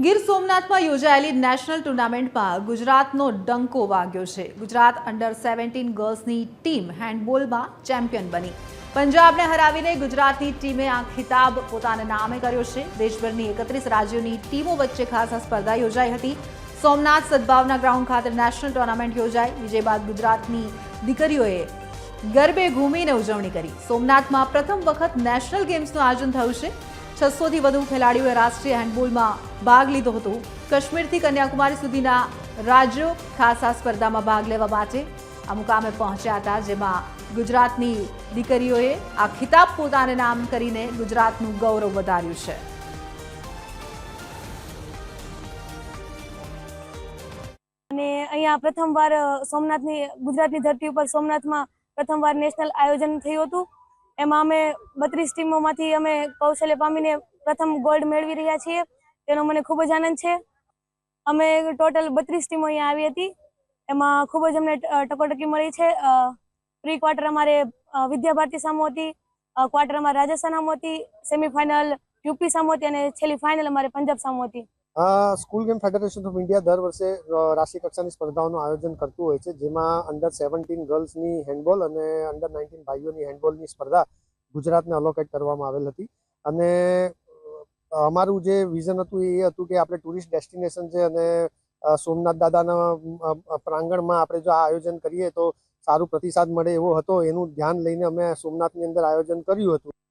ગીર સોમનાથમાં યોજાયેલી નેશનલ ટુર્નામેન્ટમાં ગુજરાતનો ડંકો વાગ્યો છે। ગુજરાત અંડર 17 ગર્લ્સની ટીમ હેન્ડબોલમાં ચેમ્પિયન બની। પંજાબને હરાવીને ગુજરાતની ટીમે આ ખિતાબ પોતાના નામે કર્યો છે। દેશભરની 31 રાજ્યોની ટીમો વચ્ચે ખાસ આ સ્પર્ધા યોજાઈ હતી। સોમનાથ સદભાવના ગ્રાઉન્ડ ખાતે નેશનલ ટુર્નામેન્ટ યોજાઈ। વિજય બાદ ગુજરાતની દીકરીઓએ ગરબે ઘૂમીને ઉજવણી કરી। સોમનાથમાં પ્રથમ વખત નેશનલ ગેમ્સનું આયોજન થયું છે। 600 થી વધુ ખેલાડીઓએ રાષ્ટ્રીય હેન્ડબોલમાં ભાગ લીધો હતો। કાશ્મીરથી કન્યાકુમારી સુધીના રાજ્યો ખાસ આ સ્પર્ધામાં ભાગ લેવા માટે આ મુકામે પહોંચ્યા હતા, જેમાં ગુજરાતની દીકરીઓએ આ ખિતાબ પોતાને નામ કરીને ગુજરાતનું ગૌરવ વધાર્યું છે। અને અહીંયા પ્રથમવાર સોમનાથની ગુજરાતની ધરતી ઉપર સોમનાથમાં પ્રથમવાર નેશનલ આયોજન થયું હતું। એમાં અમે 32 ટીમોમાંથી અમે કૌશલ્ય પામીને પ્રથમ ગોલ્ડ મેળવી રહ્યા છીએ। તેનો મને ખૂબ જ આનંદ છે। અમે ટોટલ 32 ટીમો અહીંયા આવી હતી। એમાં ખૂબ જ અમને ટકોટકી મળી છે। પ્રી ક્વાર્ટર અમારે વિદ્યા ભારતી સામુ હતી, ક્વાર્ટર અમારે રાજસ્થાન સામુ હતી, સેમીફાઇનલ યુપી સામુ હતી અને છેલ્લી ફાઇનલ અમારે પંજાબ સામુ હતી। School game federation of India દર વર્ષે રાષ્ટ્રીય કક્ષાની સ્પર્ધાઓનું આયોજન કરતું હોય છે, જેમાં અંડર 17 ગર્લ્સની હેન્ડબોલ અને અંડર 19 ભાઈઓની હેન્ડબોલની સ્પર્ધા ગુજરાતને અલોકેટ કરવામાં આવેલ હતી। અને અમારું જે વિઝન હતું એ હતું કે આપણે ટુરિસ્ટ ડેસ્ટિનેશન છે અને સોમનાથ દાદાના પ્રાંગણમાં આપણે જો આ આયોજન કરીએ તો સારું પ્રતિસાદ મળે એવો હતો। એનું ધ્યાન લઈને અમે સોમનાથની અંદર આયોજન કર્યું હતું।